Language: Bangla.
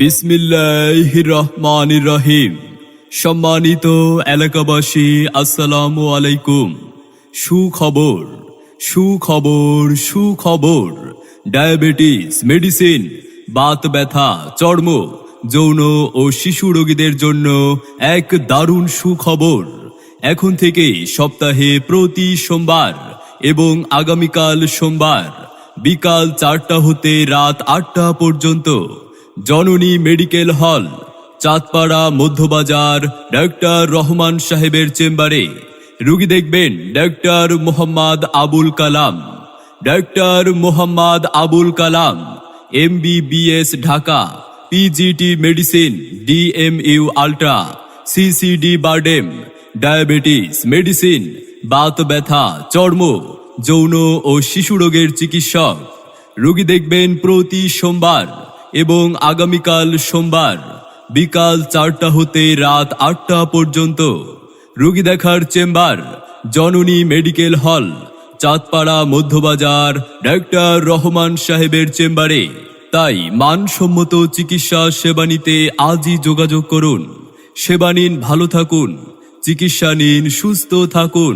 বিসমিল্লাহির রহমানির রহিম। সম্মানিত এলাকাবাসী, আসসালামু আলাইকুম। সুখবর সুখবর সুখবর। ডায়াবেটিস মেডিসিন, বাত ব্যথা, চর্ম, যৌন ও শিশু রোগীদের জন্য এক দারুণ সুখবর। এখন থেকে সপ্তাহে প্রতি সোমবার এবং আগামীকাল সোমবার বিকাল 4টা হতে রাত 8টা পর্যন্ত জননী medical hall, Chandpara Madhyabazar, doctor Rahman সাহেবের চেম্বারে রোগী দেখবেন doctor Mohammad Abul Kalam. Doctor Mohammad Abul Kalam MBBS Dhaka, PGT medicine, DMU ultra, CCD BIRDEM, diabetes medicine, Baat ব্যথা, চর্ম, যৌন ও শিশু রোগের চিকিৎসক। রোগী দেখবেন প্রতি সোমবার এবং আগামীকাল সোমবার বিকাল 4টা হতে রাত 8টা পর্যন্ত। রোগী দেখার চেম্বার জননী medical hall, Chandpara Madhyabazar, doctor Rahman সাহেবের চেম্বারে। তাই মানসম্মত চিকিৎসা সেবা নিতে আজই যোগাযোগ করুন। সেবা নিন, ভালো থাকুন। চিকিৎসা নিন, সুস্থ থাকুন।